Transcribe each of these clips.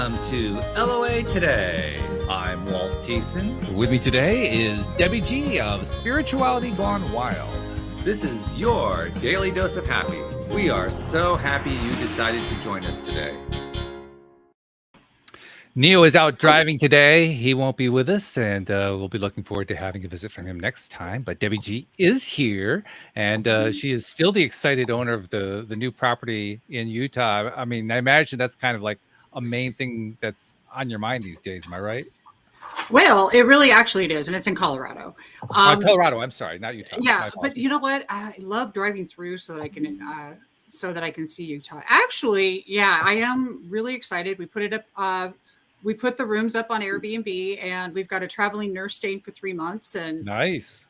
welcome to LOA Today. I'm Walt Thiessen. With me today is Debbie G of Spirituality Gone Wild. This is your daily dose of happy. We are so happy you decided to join us today. Neo is out driving today. He won't be with us, and we'll be looking forward to having a visit from him next time. But Debbie G is here, and she is still the excited owner of the new property in Utah. I mean, I imagine that's kind of like a main thing that's on your mind these days. Am I right? Well, it really actually it is, and it's in Colorado. Colorado. I'm sorry, not Utah. Yeah, but you know what? I love driving through so that I can see Utah. Actually, yeah, I am really excited. We put it up. We put the rooms up on Airbnb, and we've got a traveling nurse staying for 3 months. And nice.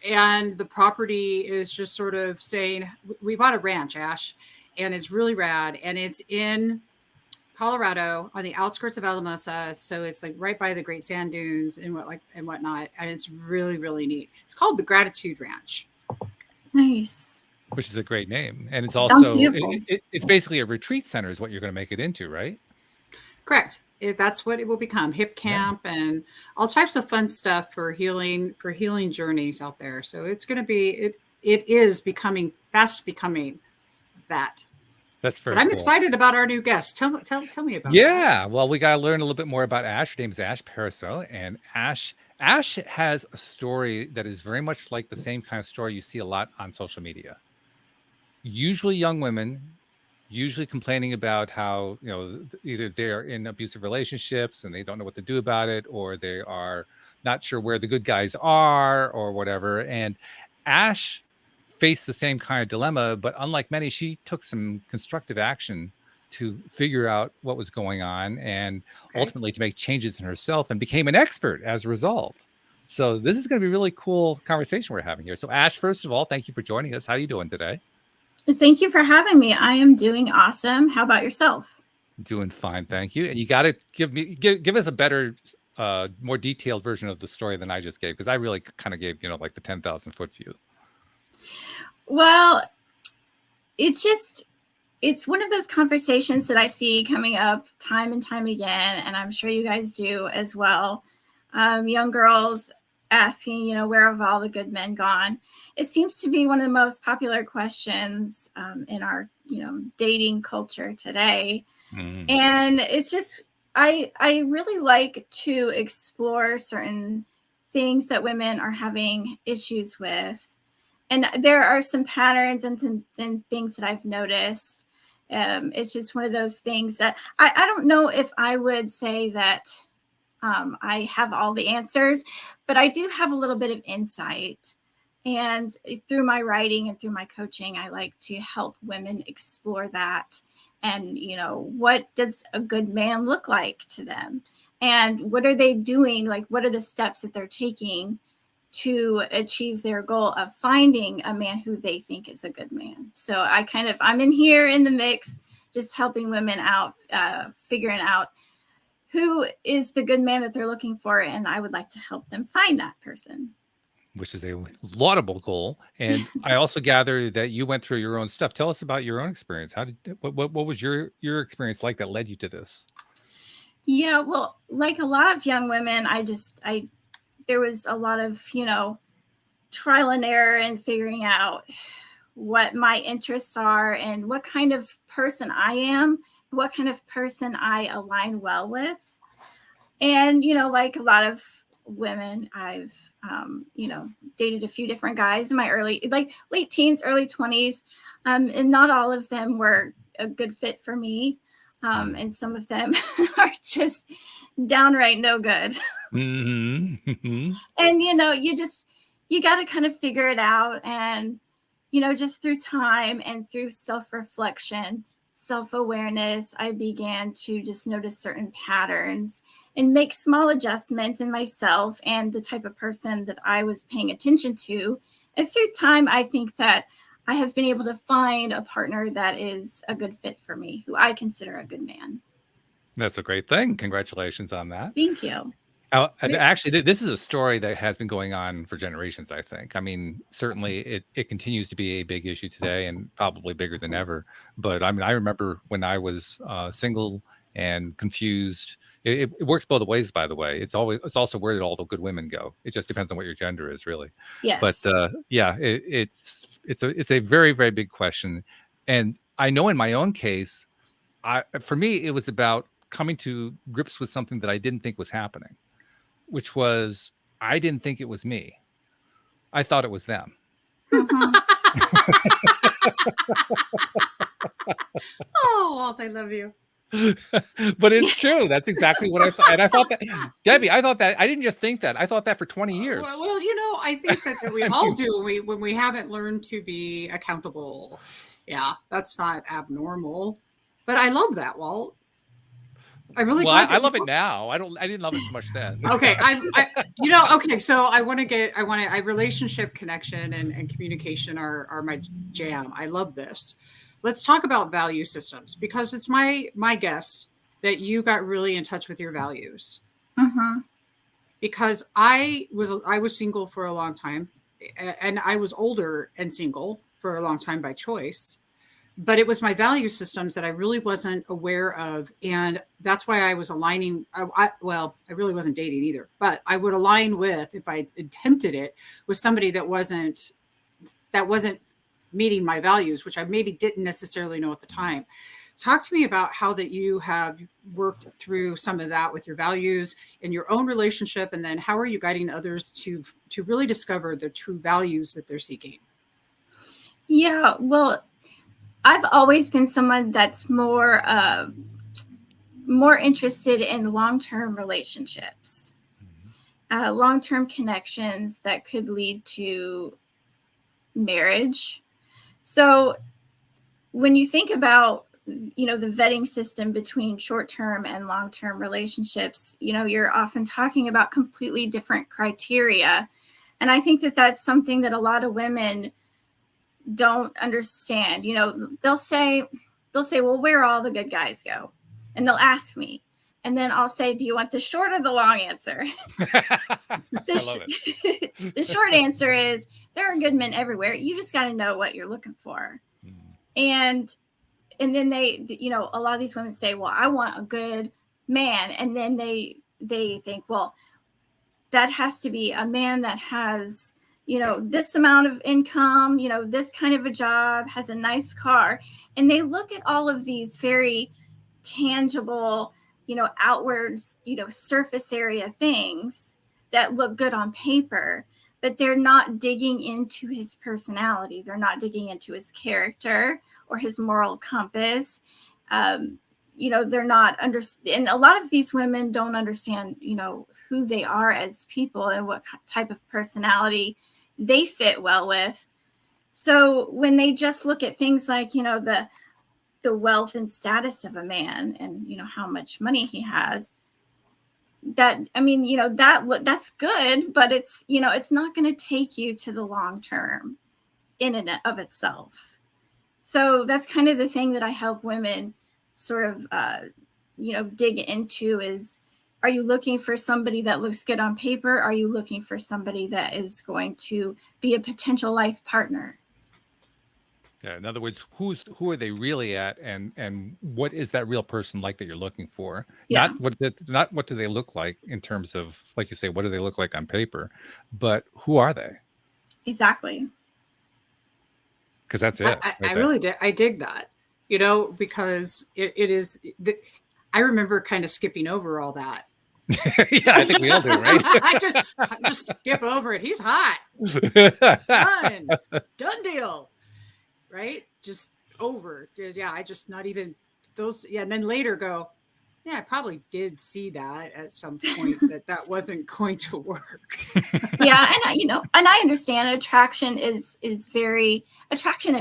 And the property is just sort of saying we bought a ranch, Ash, and it's really rad, and it's in Colorado on the outskirts of Alamosa, so it's like right by the Great Sand Dunes and whatnot, and it's really, really neat. It's called the Gratitude Ranch. Nice. Which is a great name, and it's also it's basically a retreat center, is what you're going to make it into, right? Correct. That's what it will become. Hip camp and all types of fun stuff for healing journeys out there. So it's going to be it is fast becoming that. That's very. But I'm cool. excited about our new guest. Tell me about. Yeah, well, we got to learn a little bit more about Ash. Her name is Ash Pariseau, and Ash has a story that is very much like the same kind of story you see a lot on social media. Usually, young women, usually complaining about how either they are in abusive relationships and they don't know what to do about it, or they are not sure where the good guys are, or whatever. And Ash faced the same kind of dilemma, but unlike many, she took some constructive action to figure out what was going on and ultimately to make changes in herself, and became an expert as a result. So this is going to be a really cool conversation we're having here. So Ash, first of all, thank you for joining us. How are you doing today? Thank you for having me. I am doing awesome. How about yourself? Doing fine, thank you. And you got to give us a better, more detailed version of the story than I just gave, because I really kind of gave like the 10,000 foot view. Well, it's one of those conversations that I see coming up time and time again, and I'm sure you guys do as well. Young girls asking, where have all the good men gone? It seems to be one of the most popular questions in our, dating culture today. Mm. And it's just, I really like to explore certain things that women are having issues with. And there are some patterns and things that I've noticed. It's just one of those things that I don't know if I would say that I have all the answers, but I do have a little bit of insight. And through my writing and through my coaching, I like to help women explore that. And, what does a good man look like to them? And what are they doing? Like, what are the steps that they're taking to achieve their goal of finding a man who they think is a good man? So I'm in here in the mix, just helping women out, figuring out who is the good man that they're looking for. And I would like to help them find that person. Which is a laudable goal. And I also gather that you went through your own stuff. Tell us about your own experience. What was your experience like that led you to this? Yeah, well, like a lot of young women, there was a lot of, trial and error and figuring out what my interests are and what kind of person I am, what kind of person I align well with. And, like a lot of women, I've, dated a few different guys in my late teens, early 20s. And not all of them were a good fit for me. And some of them are just downright no good. Mm-hmm. And, you got to kind of figure it out. And, just through time and through self-reflection, self-awareness, I began to just notice certain patterns and make small adjustments in myself and the type of person that I was paying attention to. And through time, I think that I have been able to find a partner that is a good fit for me, who I consider a good man. That's a great thing. Congratulations on that. Thank you. Actually, this is a story that has been going on for generations, I think. I mean, certainly it continues to be a big issue today and probably bigger than ever. But I mean, I remember when I was single and confused. It works both ways, by the way. It's also where did all the good women go? It just depends on what your gender is, really. But Yes. yeah, it's a very, very big question. And I know in my own case, for me, it was about coming to grips with something that I didn't think was happening, which was I didn't think it was me. I thought it was them. Mhm. Oh, Walt, I love you. But it's true. That's exactly what I thought. And I thought that, Debbie, I didn't just think that. I thought that for 20 years. Well, I think that we I all mean- do when we haven't learned to be accountable. Yeah, that's not abnormal. But I love that, Walt. I really Well, glad I that love you- it now. I didn't love it so much then. Okay, okay. So I relationship connection and communication are my jam. I love this. Let's talk about value systems, because it's my guess that you got really in touch with your values. Mhm. Because I was single for a long time, and I was older and single for a long time by choice. But it was my value systems that I really wasn't aware of. And that's why I was aligning. I really wasn't dating either, but I would align with, if I attempted it, with somebody that wasn't meeting my values, which I maybe didn't necessarily know at the time. Talk to me about how that you have worked through some of that with your values in your own relationship. And then how are you guiding others to really discover the true values that they're seeking? Yeah, well, I've always been someone that's more interested in long-term relationships, long-term connections that could lead to marriage. So when you think about, the vetting system between short-term and long-term relationships, you're often talking about completely different criteria. And I think that that's something that a lot of women don't understand. They'll say, well, where all the good guys go? And they'll ask me. And then I'll say, do you want the short or the long answer? I love it. The short answer is there are good men everywhere. You just got to know what you're looking for. And then they, a lot of these women say, well, I want a good man. And then they think, well, that has to be a man that has, this amount of income, this kind of a job, has a nice car. And they look at all of these very tangible, outwards, surface area things that look good on paper, but they're not digging into his personality. They're not digging into his character or his moral compass. They're not and a lot of these women don't understand, who they are as people and what type of personality they fit well with. So when they just look at things like, the wealth and status of a man and, how much money he has, that's good, but it's, it's not going to take you to the long term in and of itself. So that's kind of the thing that I help women sort of, dig into is, are you looking for somebody that looks good on paper? Are you looking for somebody that is going to be a potential life partner? Yeah, in other words, who are they really at, and what is that real person like that you're looking for? Yeah. Not what do they look like in terms of, like you say, what do they look like on paper, but who are they? Exactly. Because that's it. I really did. I dig that, because it is. I remember kind of skipping over all that. Yeah, I think we all do, right? I just skip over it. He's hot. Done deal. Right? Just over. Yeah, I just not even those. Yeah, and then later go, yeah, I probably did see that at some point that wasn't going to work. Yeah, and I understand attraction and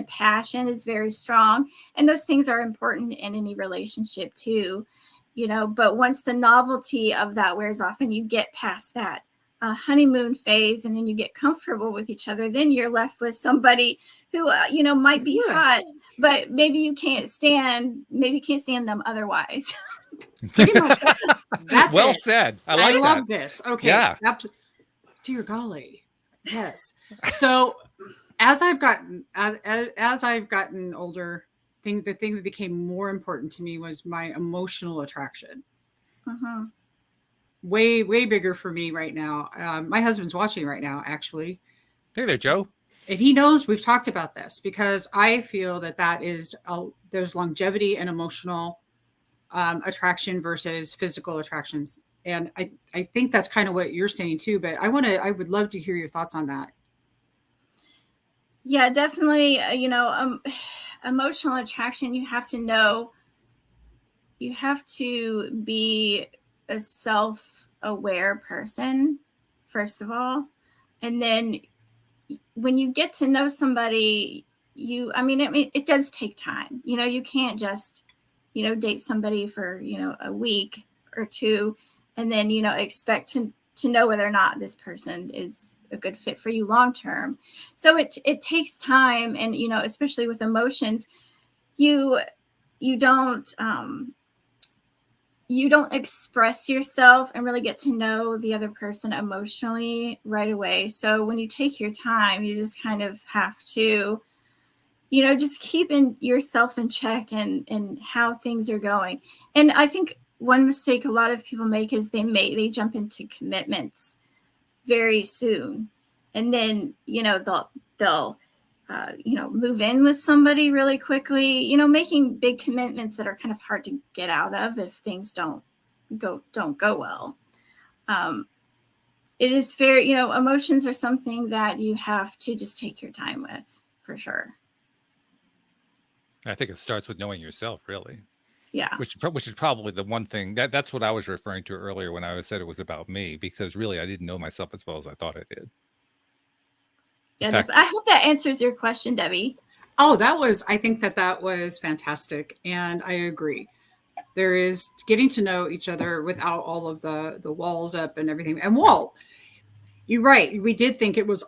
passion is very strong, and those things are important in any relationship too, but once the novelty of that wears off and you get past that honeymoon phase and then you get comfortable with each other, then you're left with somebody who might be hot, but maybe you can't stand them otherwise. Pretty much. That's well it. said. I love this. Okay. Yeah. Dear golly. Yes. So as I've gotten older, the thing that became more important to me was my emotional attraction. Mm-hmm. Way bigger for me right now. My husband's watching right now, actually. Hey there, Joe. And he knows we've talked about this because I feel that is there's longevity and emotional attraction versus physical attractions. And I think that's kind of what you're saying too, but I would love to hear your thoughts on that. Yeah, definitely. Emotional attraction, you have to know, you have to be a self-aware person, first of all. And then when you get to know somebody, it does take time. You can't just, date somebody for, a week or two and then, expect to know whether or not this person is a good fit for you long term. So it takes time. And, especially with emotions, you don't express yourself and really get to know the other person emotionally right away. So when you take your time, you just kind of have to, just keep yourself in check and how things are going. And I think one mistake a lot of people make is they jump into commitments very soon. And then, they'll move in with somebody really quickly, making big commitments that are kind of hard to get out of if things don't go well. It is fair, emotions are something that you have to just take your time with, for sure. I think it starts with knowing yourself, really. Yeah. Which is probably the one thing that's what I was referring to earlier when I said it was about me, because really I didn't know myself as well as I thought I did. Yeah, I hope that answers your question, Debbie. Oh, I think that was fantastic. And I agree. There is getting to know each other without all of the walls up and everything. And Walt, you're right.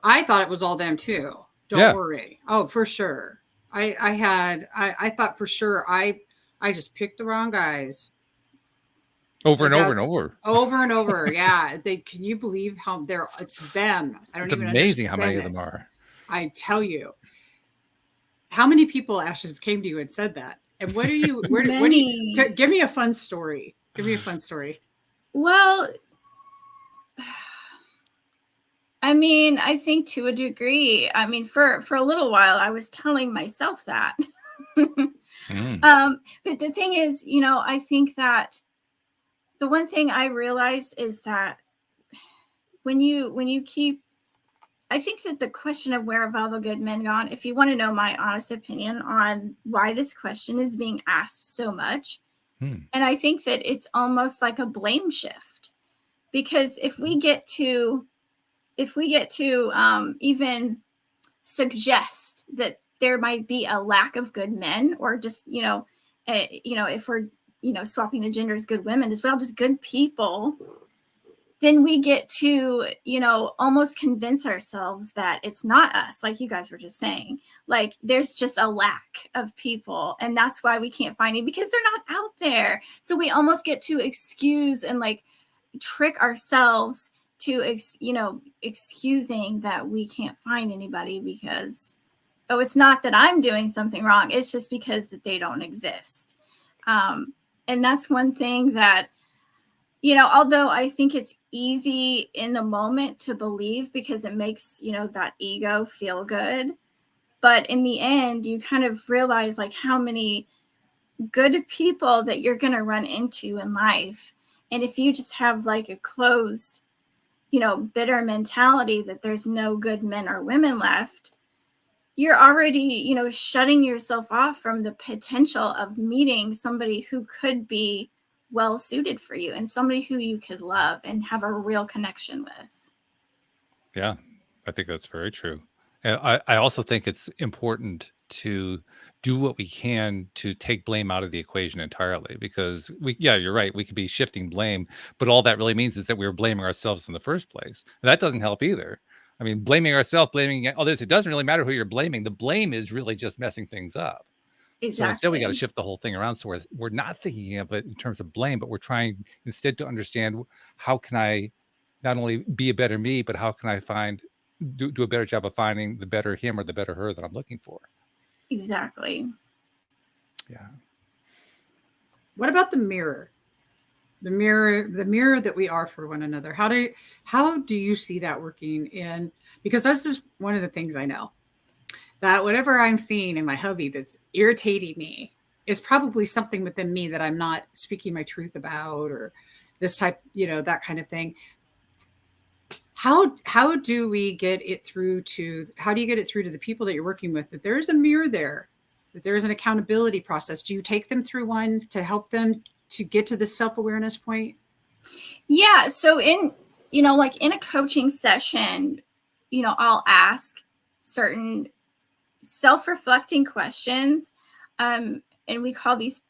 I thought it was all them too. Don't worry. Oh, for sure. I thought for sure I just picked the wrong guys. Over and over. Over and over. Yeah. Can you believe how it's them? I don't even understand. It's amazing how many of them are. I tell you. How many people actually came to you and said that? And what do you give me a fun story. Give me a fun story. Well, I think to a degree, for a little while, I was telling myself that. But the thing is, I think that the one thing I realized is that when you keep, I think that the question of where have all the good men gone, if you want to know my honest opinion on why this question is being asked so much, and I think that it's almost like a blame shift, because if we get to even suggest that there might be a lack of good men, or just if we're swapping the genders, good women as well, just good people, then we get to almost convince ourselves that it's not us, like you guys were just saying, like there's just a lack of people, and that's why we can't find it, because they're not out there. So we almost get to excuse and like trick ourselves to excusing that we can't find anybody because, oh, it's not that I'm doing something wrong, it's just because that they don't exist. And that's one thing that, although I think it's easy in the moment to believe because it makes, that ego feel good, but in the end you kind of realize like how many good people that you're going to run into in life. And if you just have like a closed, bitter mentality that there's no good men or women left, you're already, shutting yourself off from the potential of meeting somebody who could be well suited for you and somebody who you could love and have a real connection with. Yeah, I think that's very true. And I also think it's important to do what we can to take blame out of the equation entirely, because you're right. We could be shifting blame, but all that really means is that we were blaming ourselves in the first place. And that doesn't help either. I mean, blaming ourselves, blaming others, it doesn't really matter who you're blaming. The blame is really just messing things up. Exactly. So instead, we got to shift the whole thing around. So we're not thinking of it in terms of blame, but we're trying instead to understand, how can I not only be a better me, but how can I do a better job of finding the better him or the better her that I'm looking for. Exactly. Yeah. What about the mirror? The mirror that we are for one another. How do you see that working in, because this is one of the things I know, that whatever I'm seeing in my hubby that's irritating me is probably something within me that I'm not speaking my truth about, or this type, that kind of thing. How do we get it through to, how do you get it through to the people that you're working with, that there's a mirror there, that there's an accountability process? Do you take them through one to help them to get to the self-awareness point? Yeah. So like in a coaching session, I'll ask certain self-reflecting questions. And we call these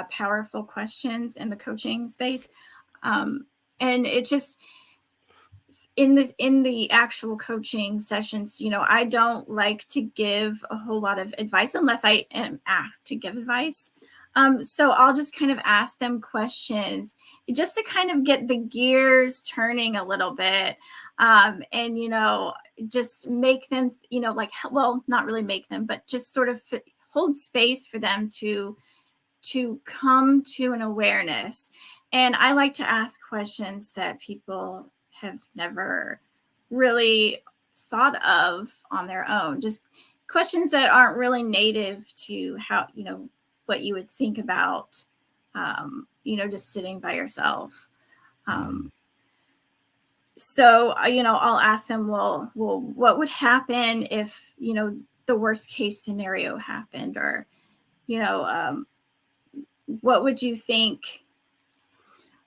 powerful questions in the coaching space. And it just, in the actual coaching sessions, I don't like to give a whole lot of advice unless I am asked to give advice. So I'll just kind of ask them questions just to kind of get the gears turning a little bit. And, just make them, well, not really make them, but just sort of hold space for them to come to an awareness. And I like to ask questions that people have never really thought of on their own, just questions that aren't really native to how, what you would think about, just sitting by yourself. So, I'll ask them, well, what would happen if, the worst case scenario happened? Or, what would you think?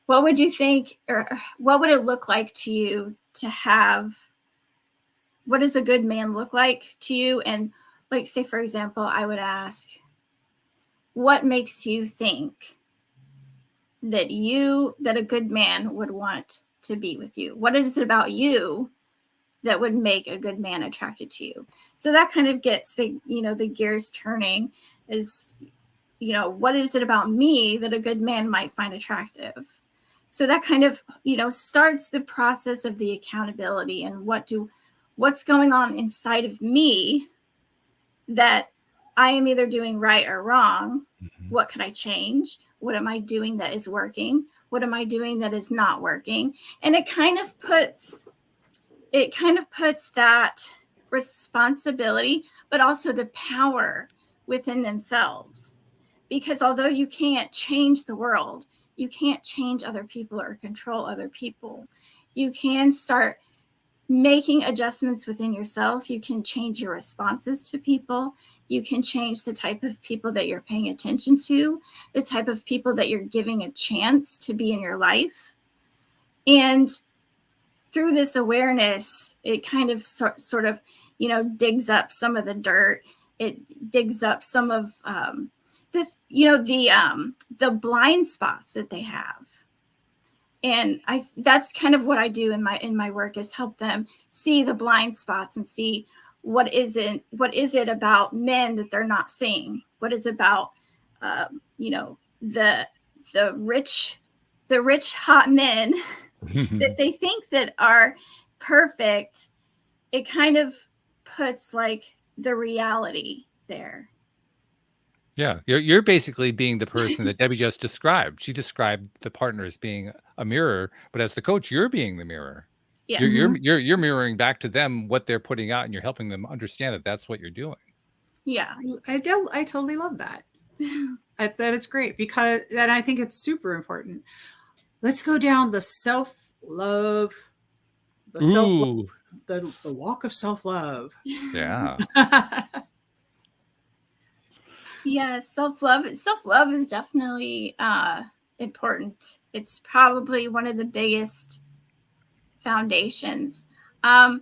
What would you think, or what would it look like to you to have, what does a good man look like to you? And like, say, for example, I would ask, what makes you think that a good man would want to be with you? What is it about you that would make a good man attracted to you? So that kind of gets the gears turning, is, what is it about me that a good man might find attractive? So that kind of, starts the process of the accountability, and what's going on inside of me that I am either doing right or wrong. Mm-hmm. What can I change? What am I doing that is working? What am I doing that is not working? And it kind of puts that responsibility, but also the power within themselves. Because although you can't change the world, you can't change other people or control other people, you can start making adjustments within yourself. You can change your responses to people. You can change the type of people that you're paying attention to, the type of people that you're giving a chance to be in your life. And through this awareness, it kind of sort of, digs up some of the dirt. It digs up some of the blind spots that they have. And that's kind of what I do in my work, is help them see the blind spots and see what is it about men that they're not seeing? What is about, the rich hot men that they think that are perfect. It kind of puts like the reality there. Yeah, you're basically being the person that Debbie just described. She described the partner as being a mirror, but as the coach, you're being the mirror. Yes. You're mirroring back to them what they're putting out, and you're helping them understand that that's what you're doing. Yeah, I totally love that. That is great, because then I think it's super important. Let's go down the self-love, the walk of self-love. Yeah. Yeah, self-love is definitely important. It's probably one of the biggest foundations. And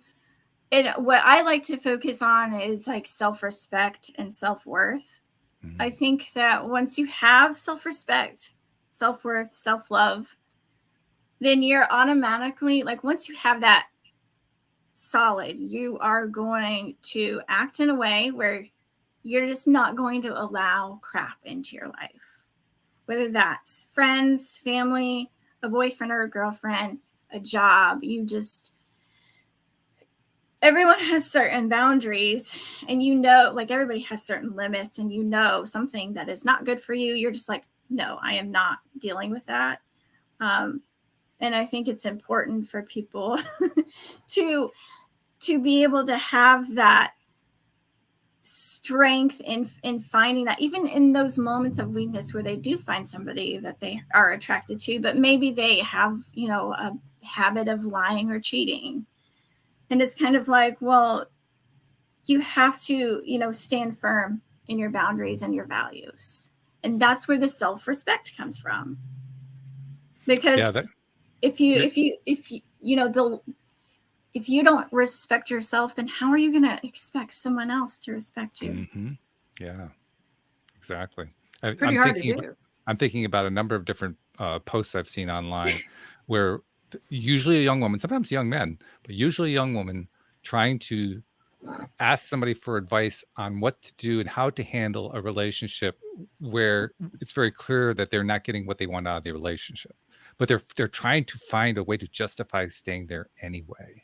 what I like to focus on is like self-respect and self-worth. Mm-hmm. I think that once you have self-respect, self-worth, self-love, then you're automatically, like, once you have that solid, you are going to act in a way where you're just not going to allow crap into your life, whether that's friends, family, a boyfriend or a girlfriend, a job. everyone has certain boundaries, and you know, like everybody has certain limits, and you know something that is not good for you, you're just like, no, I am not dealing with that. And I think it's important for people to be able to have that strength in finding that, even in those moments of weakness where they do find somebody that they are attracted to, but maybe they have, you know, a habit of lying or cheating. And it's kind of like, well, you have to, you know, stand firm in your boundaries and your values. And that's where the self-respect comes from. Because if you don't respect yourself, then how are you going to expect someone else to respect you? Yeah, exactly. Pretty hard to do. I'm thinking about a number of different posts I've seen online where usually a young woman, sometimes young men, but usually a young woman trying to ask somebody for advice on what to do and how to handle a relationship where it's very clear that they're not getting what they want out of the relationship, but they're trying to find a way to justify staying there anyway,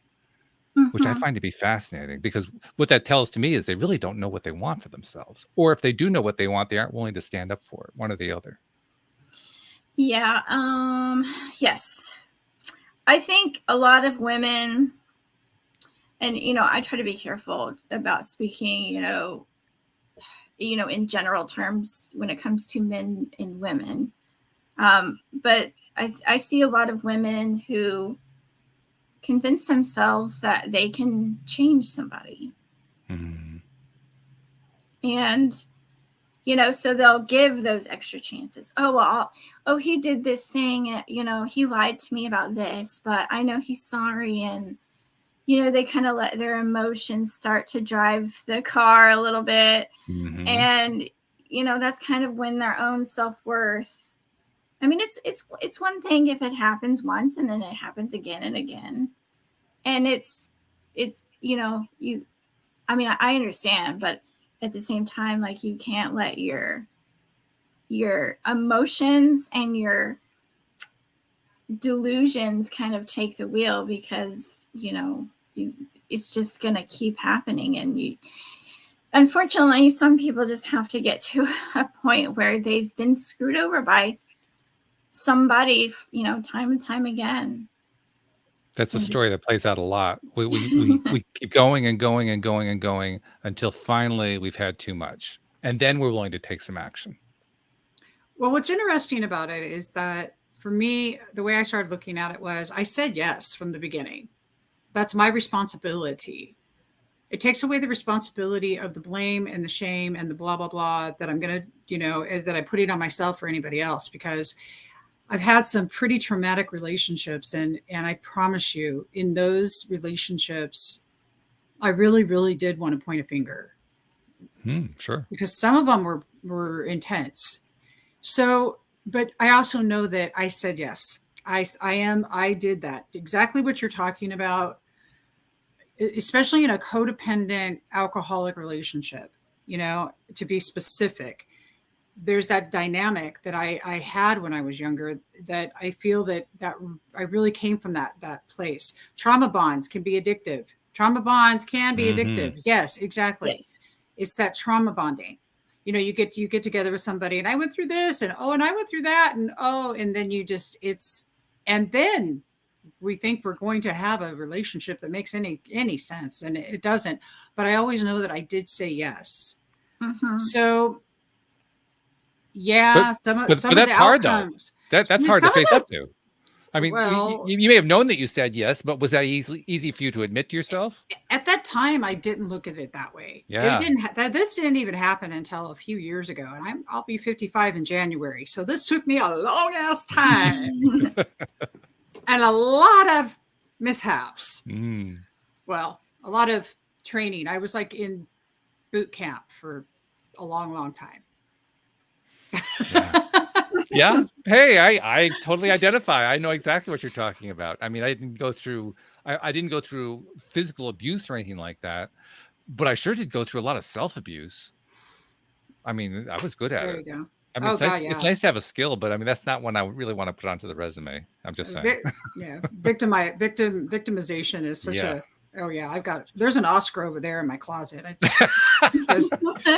which I find to be fascinating, because what that tells to me is they really don't know what they want for themselves, or if they do know what they want, they aren't willing to stand up for it, one or the other. Yeah. Yes. I think a lot of women, and, you know, I try to be careful about speaking, you know, in general terms when it comes to men and women. But I see a lot of women who convince themselves that they can change somebody. And, you know, so they'll give those extra chances. Oh, well, he did this thing, you know, he lied to me about this, but I know he's sorry. And, you know, they kind of let their emotions start to drive the car a little bit. And, you know, that's kind of when their own self-worth. I mean, it's one thing if it happens once and then it happens again and again. And it's, you know, I mean, I understand, but at the same time, like, you can't let your emotions and your delusions kind of take the wheel, because, you know, it's just going to keep happening. And unfortunately, some people just have to get to a point where they've been screwed over by somebody, you know, time and time again. That's a story that plays out a lot. We keep going and going and going and going until finally we've had too much, and then we're willing to take some action. Well, what's interesting about it is that for me, the way I started looking at it was I said yes from the beginning. That's my responsibility. It takes away the responsibility of the blame and the shame and the blah, blah, blah that I'm going to, you know, that I put it on myself or anybody else, because I've had some pretty traumatic relationships. And I promise you, in those relationships, I really, really did want to point a finger. Sure. Because some of them were intense. So, but I also know that I said yes. I did that. Exactly what you're talking about, especially in a codependent alcoholic relationship, you know, to be specific. There's that dynamic that I had when I was younger, that I feel that I really came from that place. Trauma bonds can be addictive. Trauma bonds can be addictive. Yes, exactly. Yes. It's that trauma bonding. You know, you get together with somebody, and I went through this, and and I went through that, and then and then we think we're going to have a relationship that makes any sense, and it doesn't. But I always know that I did say yes. So yeah, some of the outcomes. That's hard to face up to. I mean, well, you may have known that you said yes, but was that easy for you to admit to yourself? At that time, I didn't look at it that way. Yeah. This didn't even happen until a few years ago, and I'll be 55 in January. So this took me a long ass time and a lot of mishaps. Well, a lot of training. I was like in boot camp for a long, long time. Yeah. Hey, I totally identify. I know exactly what you're talking about. I mean, I didn't go through physical abuse or anything like that, but I sure did go through a lot of self-abuse. I mean, I was good at it. There you go. I mean, it's nice to have a skill, but I mean, that's not one I really want to put onto the resume. I'm just saying. Victimization is such a Oh yeah, there's an Oscar over there in my closet.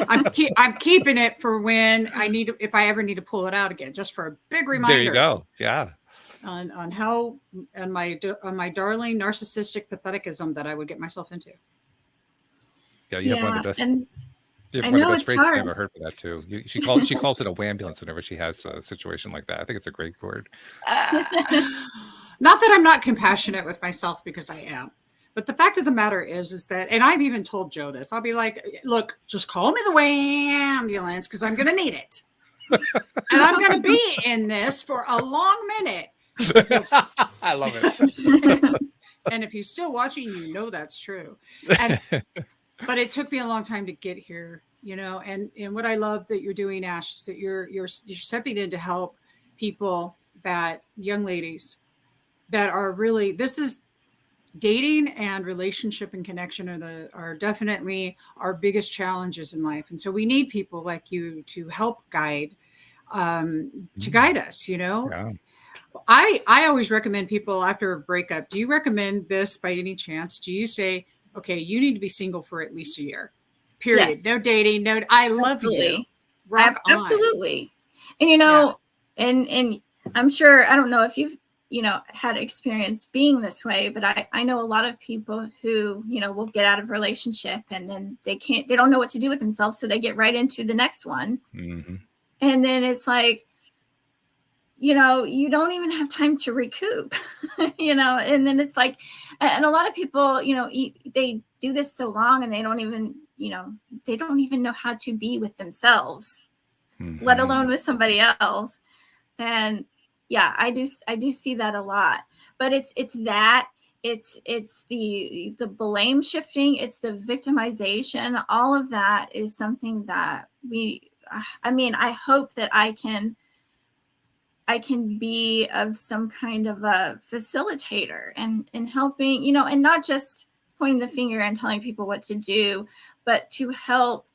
I'm keeping it for when if I ever need to pull it out again, just for a big reminder. There you go. Yeah. On how on my darling narcissistic patheticism that I would get myself into. Yeah, you have one of the best. And You have I one of know the best it's phrases I've hard. ever heard for that too. She calls it a wambulance whenever she has a situation like that. I think it's a great word. Not that I'm not compassionate with myself, because I am. But the fact of the matter is that, and I've even told Joe this, I'll be like, look, just call me the ambulance, because I'm going to need it. And I'm going to be in this for a long minute. I love it. And if he's still watching, you know that's true. But it took me a long time to get here, and what I love that you're doing, Ash, is that you're stepping in to help people, young ladies that are really, this is dating and relationship and connection are definitely our biggest challenges in life. And so we need people like you to help guide us, Yeah. I always recommend people after a breakup. Do you recommend this by any chance? Do you say, okay, you need to be single for at least a year, period? Yes. No dating, no, I love you. Rock on. Absolutely. And, and I'm sure, I don't know if you've, had experience being this way, but I know a lot of people who, will get out of a relationship and then they don't know what to do with themselves. So they get right into the next one. Mm-hmm. And then it's like, you don't even have time to recoup, and then it's like, and a lot of people, they do this so long and they don't even know how to be with themselves, let alone with somebody else. And yeah, I do see that a lot, but it's the blame shifting, it's the victimization. All of that is something that I hope that I can be of some kind of a facilitator and helping, and not just pointing the finger and telling people what to do, but to help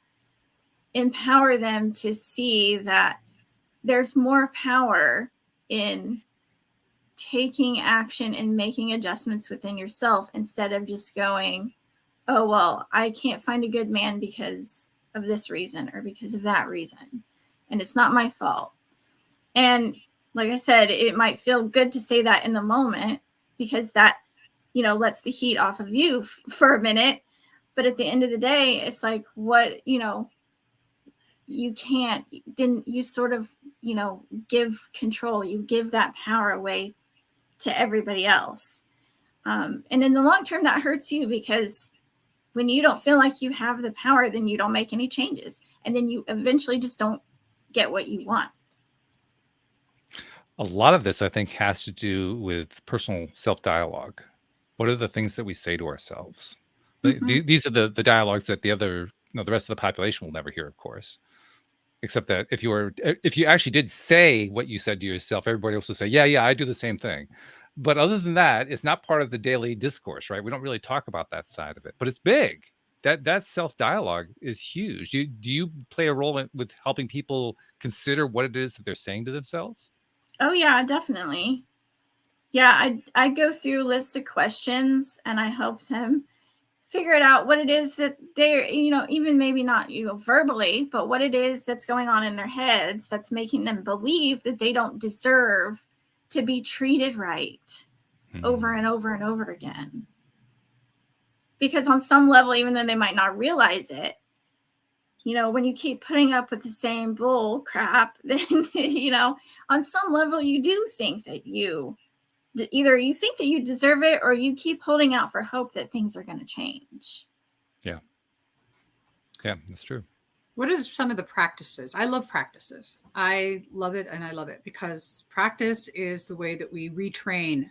empower them to see that there's more power in taking action and making adjustments within yourself, instead of just going, oh, well, I can't find a good man because of this reason or because of that reason, and it's not my fault. And like I said, it might feel good to say that in the moment, because that, lets the heat off of you for a minute. But at the end of the day, it's like, what, you can't, then you sort of, give control, you give that power away to everybody else. And in the long term, that hurts you, because when you don't feel like you have the power, then you don't make any changes. And then you eventually just don't get what you want. A lot of this, I think, has to do with personal self-dialogue. What are the things that we say to ourselves? These are the dialogues that the rest of the population will never hear, of course. Except that if you actually did say what you said to yourself, everybody else will say, yeah, I do the same thing. But other than that, it's not part of the daily discourse, right? We don't really talk about that side of it, but it's big. That self-dialogue is huge. Do you play a role with helping people consider what it is that they're saying to themselves? Oh yeah, definitely. Yeah, I go through a list of questions and I help them figure it out, what it is that they're, even maybe not, verbally, but what it is that's going on in their heads that's making them believe that they don't deserve to be treated right over and over and over again. Because on some level, even though they might not realize it, when you keep putting up with the same bull crap, then, on some level, you do think that either you think that you deserve it, or you keep holding out for hope that things are going to change. Yeah, that's true. What are some of the practices? I love practices. I love it. And I love it because practice is the way that we retrain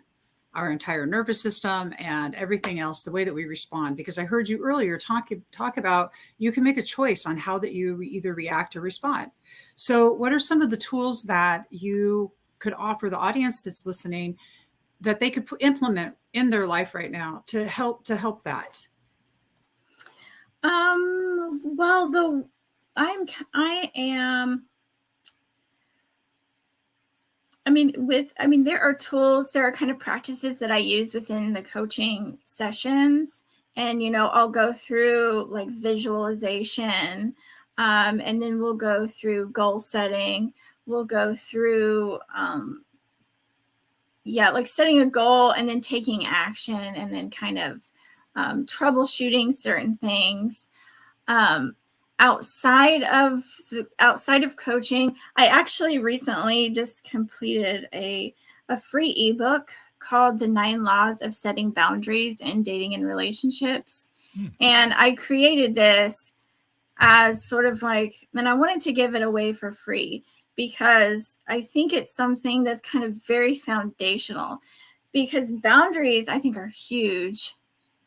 our entire nervous system and everything else, the way that we respond. Because I heard you earlier talk about you can make a choice on how that you either react or respond. So what are some of the tools that you could offer the audience that's listening that they could implement in their life right now to help that? Well, there are tools, there are kind of practices that I use within the coaching sessions. And, I'll go through like visualization, and then we'll go through goal setting. We'll go through, like setting a goal and then taking action and then kind of troubleshooting certain things. Outside of coaching, I actually recently just completed a free ebook called The 9 Laws of Setting Boundaries in Dating and Relationships. And I created this as sort of like, and I wanted to give it away for free because I think it's something that's kind of very foundational, because boundaries, I think, are huge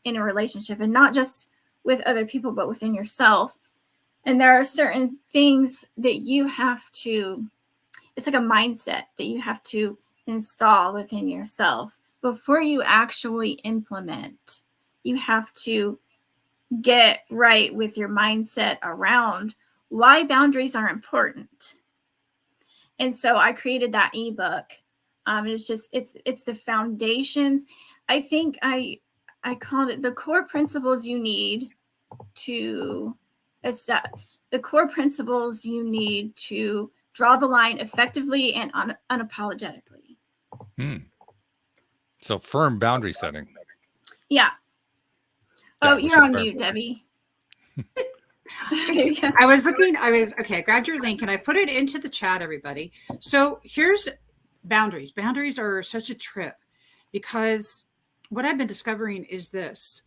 in a relationship, and not just with other people, but within yourself. And there are certain things that you have to, it's like a mindset that you have to install within yourself before you actually implement. You have to get right with your mindset around why boundaries are important. And so I created that ebook. It's just, it's the foundations. I think I called it the core principles you need to, the core principles you need to draw the line effectively and unapologetically. So firm boundary setting. Yeah. Oh, you're on mute, Debbie. I grabbed your link and I put it into the chat, everybody. So here's boundaries. Boundaries are such a trip, because what I've been discovering is this.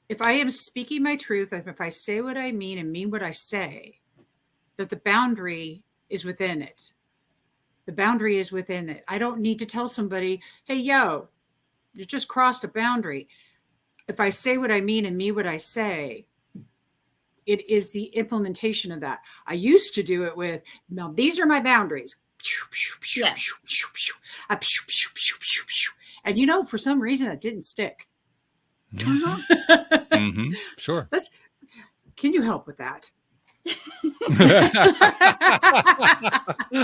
If I am speaking my truth, if I say what I mean and mean what I say, that the boundary is within it. The boundary is within it. I don't need to tell somebody, hey, yo, you just crossed a boundary. If I say what I mean and mean what I say, it is the implementation of that. I used to do it with, now these are my boundaries. Yes. And for some reason it didn't stick. Sure. Can you help with that?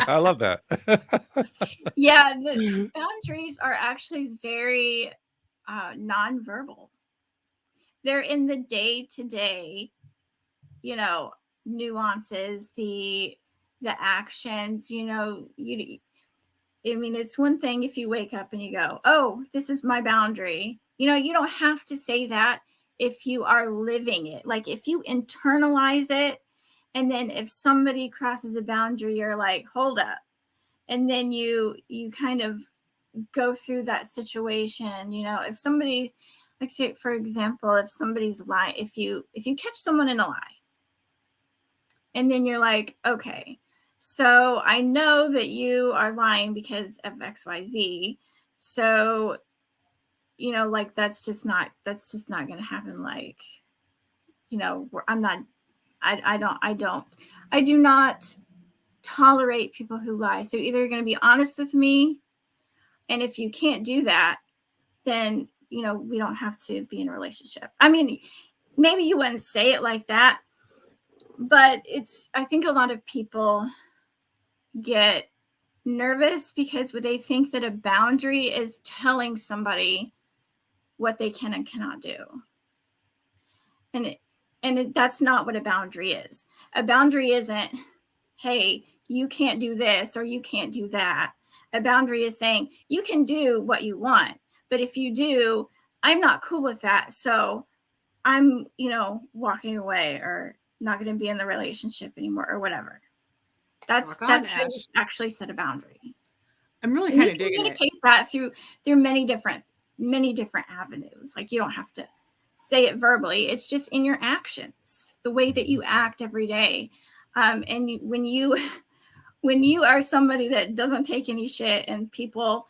I love that. Yeah, the boundaries are actually very nonverbal. They're in the day-to-day, nuances, the actions. It's one thing if you wake up and you go, oh, this is my boundary. You don't have to say that if you are living it. Like if you internalize it, and then if somebody crosses a boundary, you're like, hold up. And then you kind of go through that situation. If somebody, like say, for example, if somebody's lying, if you catch someone in a lie, and then you're like, okay, so I know that you are lying because of XYZ. So, like, that's just not going to happen. Like, I do not tolerate people who lie. So either you're going to be honest with me, and if you can't do that, then, we don't have to be in a relationship. I mean, maybe you wouldn't say it like that, but I think a lot of people get nervous because they think that a boundary is telling somebody what they can and cannot do. And that's not what a boundary is. A boundary isn't, hey, you can't do this or you can't do that. A boundary is saying you can do what you want, but if you do, I'm not cool with that. So I'm, walking away or not going to be in the relationship anymore or whatever. That's how you actually set a boundary. I'm really kind of digging it. Communicate that through many different avenues. Like you don't have to say it verbally. It's just in your actions, the way that you act every day. And when you are somebody that doesn't take any shit and people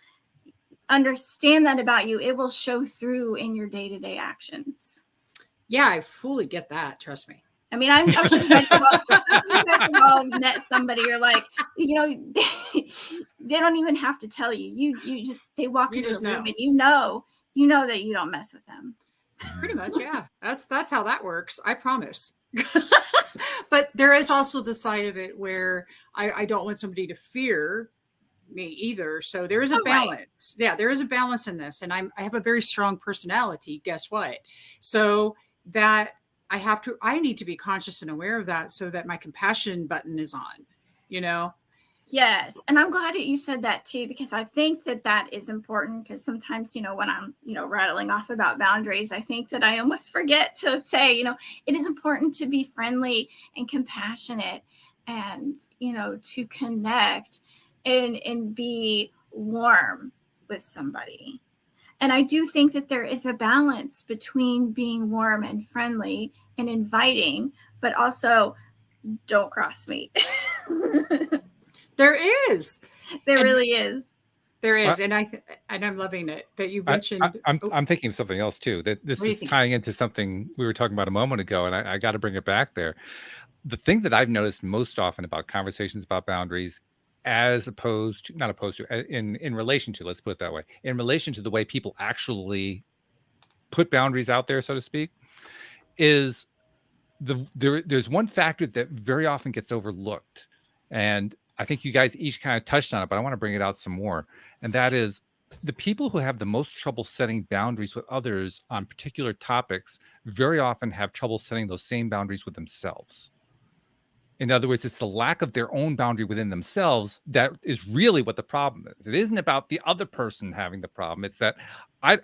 understand that about you, it will show through in your day-to-day actions. Yeah, I fully get that. Trust me. I mean, I'm sure you guys have all met somebody you're like, they don't even have to tell you. They walk into the room and you know that you don't mess with them. Pretty much, yeah. That's how that works. I promise. But there is also the side of it where I don't want somebody to fear me either. So there is a Oh, right. balance. Yeah, there is a balance in this. And I have a very strong personality. Guess what? So that I need to be conscious and aware of that so that my compassion button is on, you know? Yes. And I'm glad that you said that too, because I think that that is important. Because sometimes, when I'm, rattling off about boundaries, I think that I almost forget to say, it is important to be friendly and compassionate and, to connect and be warm with somebody. And I do think that there is a balance between being warm and friendly and inviting, but also don't cross me. There is. There And really is. there I, is. And I'm loving it that you I, mentioned. Oh, I'm thinking of something else too. That what this do you is think? tying into something we were talking about a moment ago, and I got to bring it back there. The thing that I've noticed most often about conversations about boundaries, as opposed to, not opposed to, in relation to, let's put it that way, in relation to the way people actually put boundaries out there, so to speak, is there's one factor that very often gets overlooked, and I think you guys each kind of touched on it, but I want to bring it out some more, and that is the people who have the most trouble setting boundaries with others on particular topics very often have trouble setting those same boundaries with themselves. In other words, it's the lack of their own boundary within themselves that is really what the problem is. It isn't about the other person having the problem. It's that I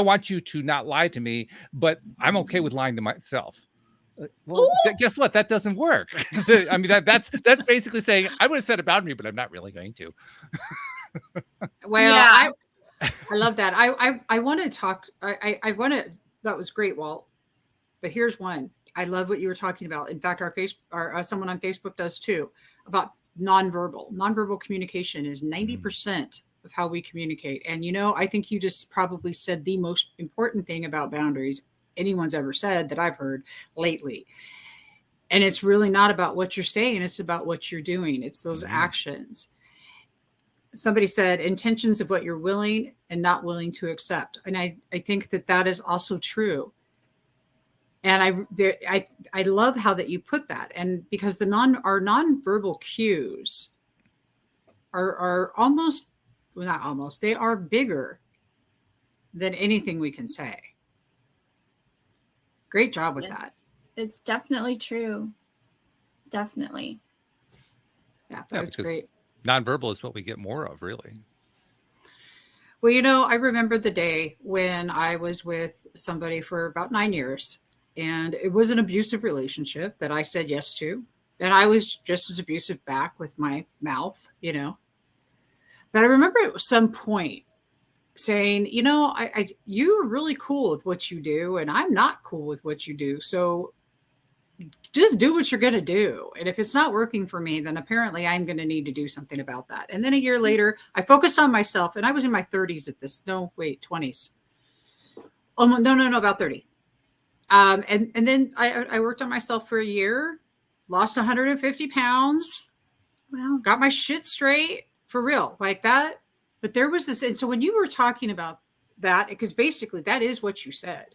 want you to not lie to me, but I'm okay with lying to myself. Well, guess what? That doesn't work. I mean, that's basically saying I would have set a boundary, but I'm not really going to. Well, Yeah. I love that. I want to talk. I want to. That was great, Walt. But here's one. I love what you were talking about. In fact, someone on Facebook does too, about nonverbal. Nonverbal communication is 90% of how we communicate. And I think you just probably said the most important thing about boundaries anyone's ever said that I've heard lately. And it's really not about what you're saying, it's about what you're doing. It's those actions. Somebody said intentions of what you're willing and not willing to accept. And I think that is also true. And I love how that you put that. And because our nonverbal cues are almost, well, not almost, they are bigger than anything we can say. Great job with that. It's definitely true. Definitely. Yeah, that's great. Nonverbal is what we get more of, really. Well, I remember the day when I was with somebody for about 9 years, and it was an abusive relationship that I said yes to. And I was just as abusive back with my mouth. But I remember at some point saying, you're really cool with what you do, and I'm not cool with what you do. So just do what you're going to do. And if it's not working for me, then apparently I'm going to need to do something about that. And then a year later, I focused on myself, and I was in my 30s at this. No, wait, 20s. Oh, no, about 30. And then I worked on myself for a year, lost 150 pounds. Wow. Got my shit straight for real, like that. But there was this. And so when you were talking about that, because basically that is what you said.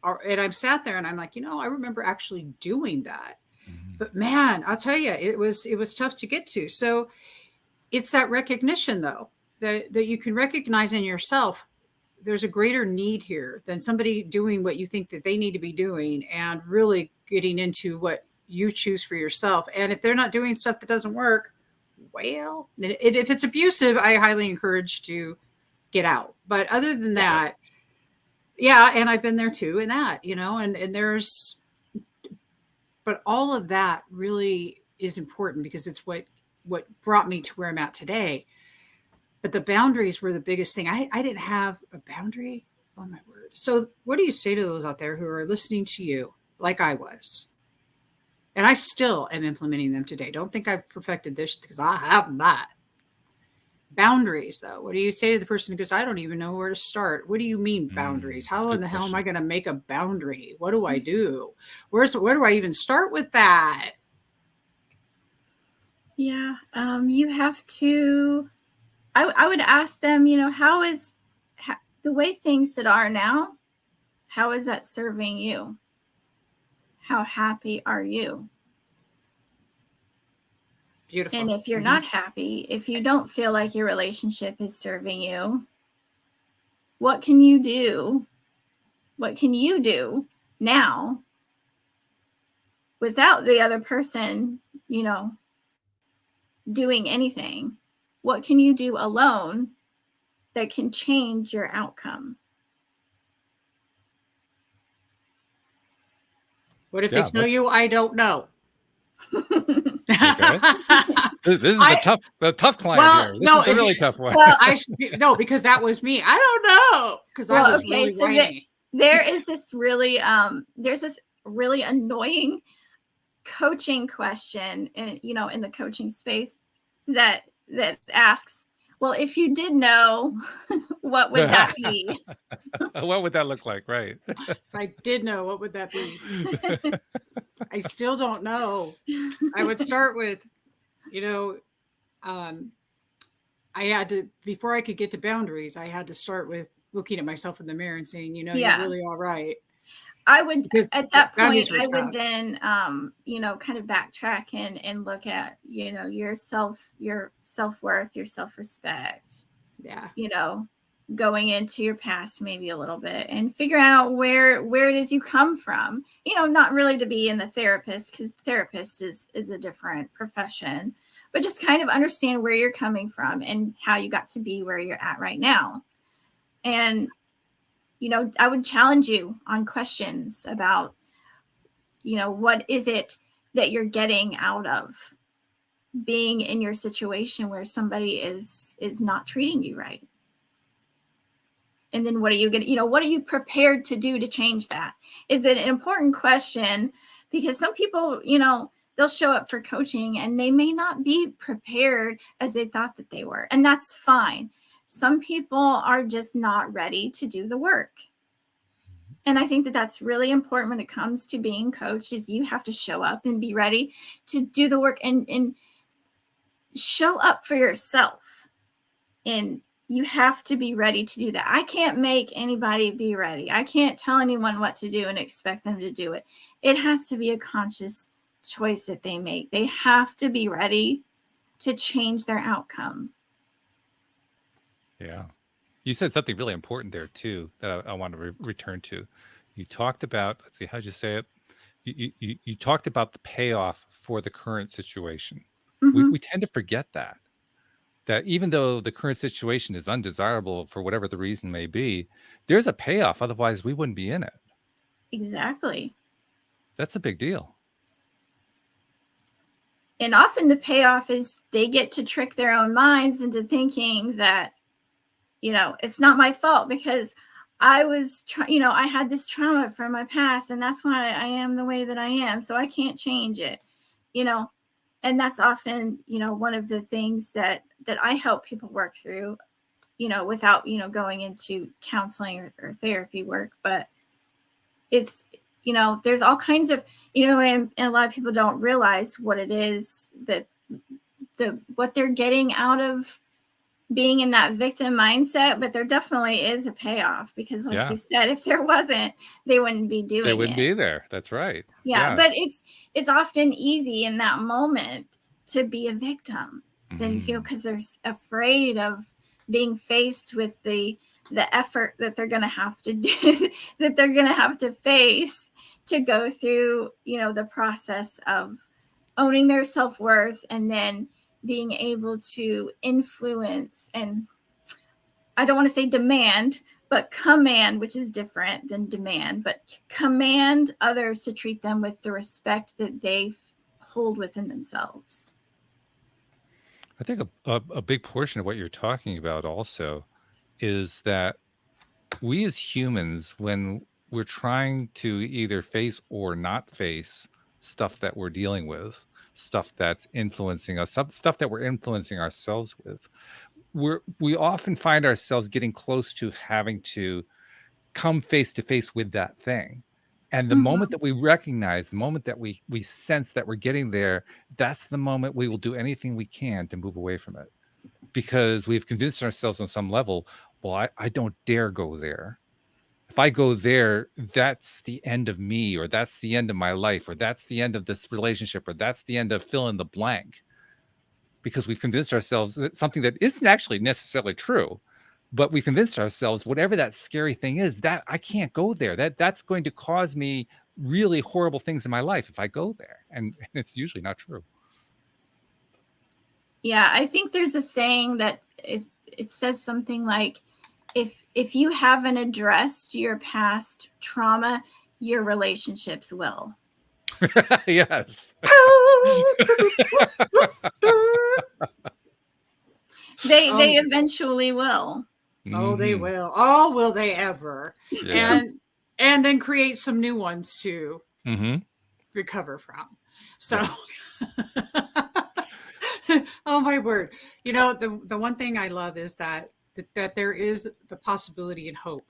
And I'm sat there and I'm like, I remember actually doing that. But man, I'll tell you, it was tough to get to. So it's that recognition, though, that you can recognize in yourself. There's a greater need here than somebody doing what you think that they need to be doing and really getting into what you choose for yourself. And if they're not doing stuff that doesn't work, well, if it's abusive, I highly encourage to get out. But other than that, yeah, and I've been there too in that, and there's, but all of that really is important because it's what brought me to where I'm at today. But the boundaries were the biggest thing. I didn't have a boundary. Oh my word. So what do you say to those out there who are listening to you like I was? And I still am implementing them today. Don't think I've perfected this because I have not. Boundaries, though. What do you say to the person who goes, I don't even know where to start? What do you mean boundaries? How in the hell am I going to make a boundary? What do I do? Where do I even start with that? Yeah. You have to, I would ask them, how is the way things that are now, how is that serving you? How happy are you? Beautiful. And if you're not happy, if you don't feel like your relationship is serving you, what can you do? What can you do now without the other person, doing anything? What can you do alone that can change your outcome? What if they tell you, I don't know? Okay. This is the tough client here. This is the really tough one. Well, because that was me. I don't know, because I was really whiny. There is this really there's this really annoying coaching question, in the coaching space that asks, well, if you did know, what would that be? What would that look like? Right. If I did know, what would that be? I still don't know. I would start with, I had to, before I could get to boundaries, I had to start with looking at myself in the mirror and saying, you're really all right. I would, because at that point, I would then, kind of backtrack and look at, your self-worth, your self-respect. Yeah. Going into your past maybe a little bit and figure out where it is you come from, not really to be in the therapist, because therapist is a different profession, but just kind of understand where you're coming from and how you got to be where you're at right now. And, I would challenge you on questions about, what is it that you're getting out of being in your situation where somebody is not treating you right? And then what are you going to, what are you prepared to do to change that? Is it an important question? Because some people, they'll show up for coaching and they may not be prepared as they thought that they were. And that's fine. Some people are just not ready to do the work. And I think that that's really important when it comes to being coached, is you have to show up and be ready to do the work and show up for yourself. And you have to be ready to do that. I can't make anybody be ready. I can't tell anyone what to do and expect them to do it. It has to be a conscious choice that they make. They have to be ready to change their outcome. Yeah. You said something really important there too that I want to return to. You talked about, let's see, how'd you say it? You talked about the payoff for the current situation. Mm-hmm. We tend to forget that even though the current situation is undesirable for whatever the reason may be, there's a payoff. Otherwise, we wouldn't be in it. Exactly. That's a big deal. And often the payoff is they get to trick their own minds into thinking that, it's not my fault because I was, I had this trauma from my past and that's why I am the way that I am. So I can't change it, and that's often, one of the things that I help people work through, without, going into counseling or therapy work. But it's, there's all kinds of, and a lot of people don't realize what it is that what they're getting out of being in that victim mindset. But there definitely is a payoff, because like you said, if there wasn't, they wouldn't be doing it. They wouldn't be there. That's right. Yeah. But it's often easy in that moment to be a victim, then, because they're afraid of being faced with the effort that they're going to have to do, that they're going to have to face to go through, the process of owning their self-worth and then being able to influence, and I don't want to say demand, but command, which is different than demand, but command others to treat them with the respect that they hold within themselves. I think a big portion of what you're talking about also is that we as humans, when we're trying to either face or not face stuff that we're dealing with, stuff that's influencing us, stuff that we're influencing ourselves with, we often find ourselves getting close to having to come face to face with that thing. And the moment that we recognize, the moment that we sense that we're getting there, that's the moment we will do anything we can to move away from it, because we've convinced ourselves on some level, well, I don't dare go there. If I go there, that's the end of me, or that's the end of my life, or that's the end of this relationship, or that's the end of fill in the blank. because we've convinced ourselves that something that isn't actually necessarily true, but we've convinced ourselves whatever that scary thing is, that I can't go there. That's going to cause me really horrible things in my life if I go there. And it's usually not true. Yeah, I think there's a saying that it says something like, if you haven't addressed your past trauma, your relationships will. Yes. They eventually will. Oh, they will. Oh, will they ever? Yeah. And then create some new ones to recover from. So, oh my word! You know, the one thing I love is that there is the possibility and hope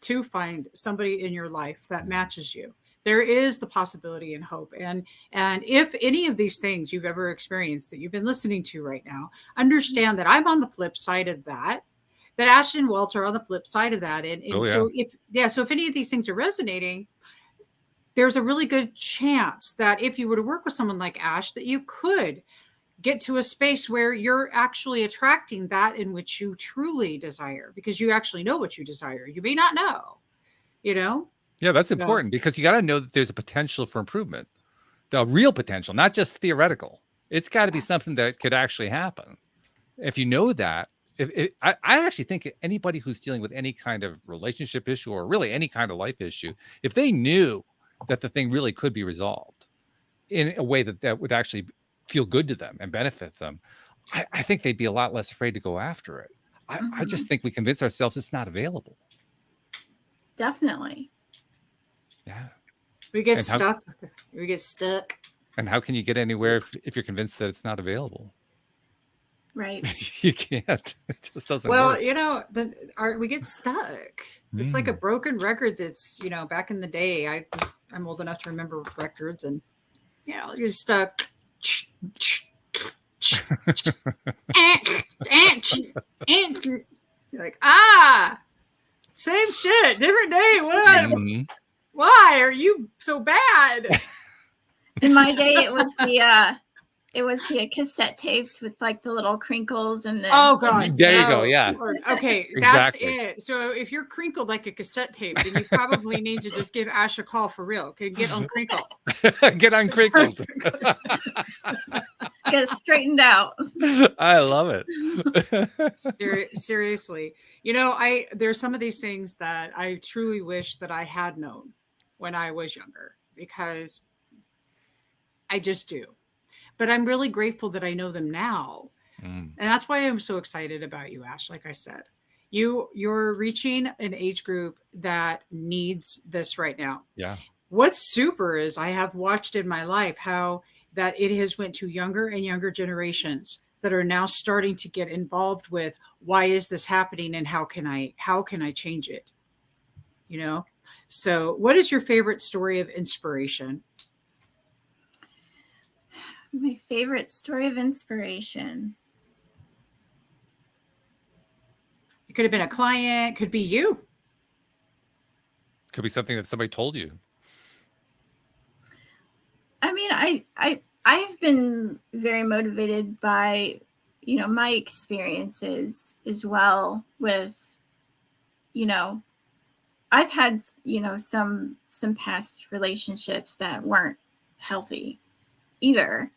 to find somebody in your life that matches you. There is the possibility and hope. And if any of these things you've ever experienced that you've been listening to right now, understand that I'm on the flip side of that Ash and Walter are on the flip side of that. And so if any of these things are resonating, there's a really good chance that if you were to work with someone like Ash, that you could get to a space where you're actually attracting that in which you truly desire, because you actually know what you desire. You may not know, you know? Yeah, that's important, because you got to know that there's a potential for improvement, the real potential, not just theoretical. It's got to be something that could actually happen. If you know that, I actually think anybody who's dealing with any kind of relationship issue, or really any kind of life issue, if they knew that the thing really could be resolved in a way that would actually feel good to them and benefit them, I think they'd be a lot less afraid to go after it. I just think we convince ourselves it's not available. Definitely. Yeah. We get stuck. We get stuck. And how can you get anywhere if you're convinced that it's not available? Right. You can't. It just doesn't work. You know, we get stuck. It's like a broken record that's, you know, back in the day, I'm old enough to remember records, and, you know, you're stuck. You're like, same shit, different day. What? Why are you so bad? In my day, it was the cassette tapes with like the little crinkles and the. Oh God! There you go. Yeah. Okay, that's it. So if you're crinkled like a cassette tape, then you probably need to just give Ash a call for real. Okay, get uncrinkled. Get uncrinkled. Get straightened out. I love it. Seriously, you know, there's some of these things that I truly wish that I had known when I was younger, because I just do. But I'm really grateful that I know them now. And that's why I'm so excited about you, Ash. Like I said, you're reaching an age group that needs this right now. Yeah. What's super is I have watched in my life how that it has went to younger and younger generations that are now starting to get involved with, why is this happening and how can I change it? You know? So what is your favorite story of inspiration? My favorite story of inspiration. It could have been a client, could be you. Could be something that somebody told you. I mean, I've been very motivated by, you know, my experiences as well with, you know, I've had, you know, some past relationships that weren't healthy either.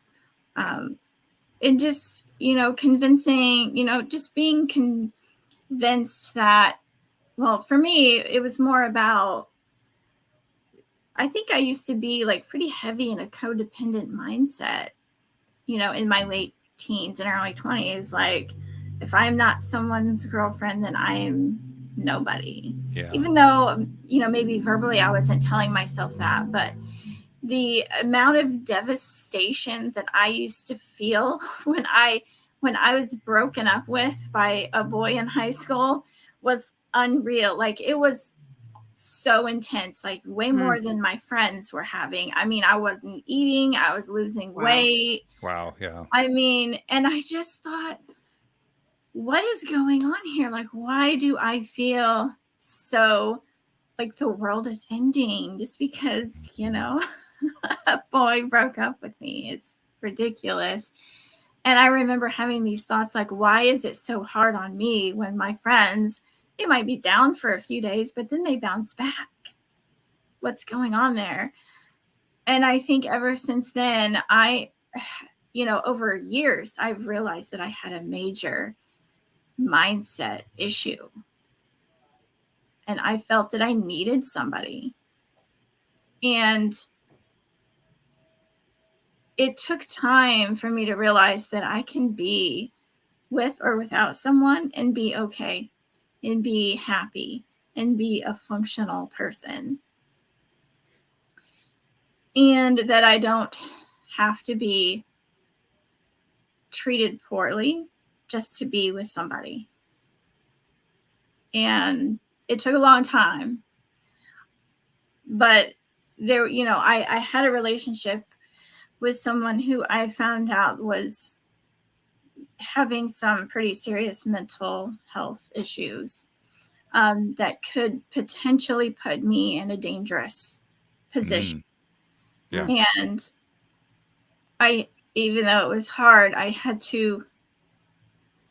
And just, you know, convincing, you know, just being convinced that, well, for me, it was more about, I think I used to be like pretty heavy in a codependent mindset, you know, in my late teens and early 20s. Like, if I'm not someone's girlfriend, then I am nobody. Yeah. Even though, you know, maybe verbally I wasn't telling myself that, but the amount of devastation that I used to feel when I was broken up with by a boy in high school was unreal. Like, it was so intense, like way more than my friends were having. I mean, I wasn't eating, I was losing weight. Wow. Yeah. I mean, and I just thought, what is going on here? Like, why do I feel so like the world is ending just because, you know, a boy broke up with me? It's ridiculous. And I remember having these thoughts like, why is it so hard on me when my friends, they might be down for a few days, but then they bounce back? What's going on there? And I think ever since then, over years, I've realized that I had a major mindset issue. And I felt that I needed somebody. And it took time for me to realize that I can be with or without someone and be okay and be happy and be a functional person. And that I don't have to be treated poorly just to be with somebody. And it took a long time. But there, I had a relationship with someone who I found out was having some pretty serious mental health issues that could potentially put me in a dangerous position. Yeah. And even though it was hard, I had to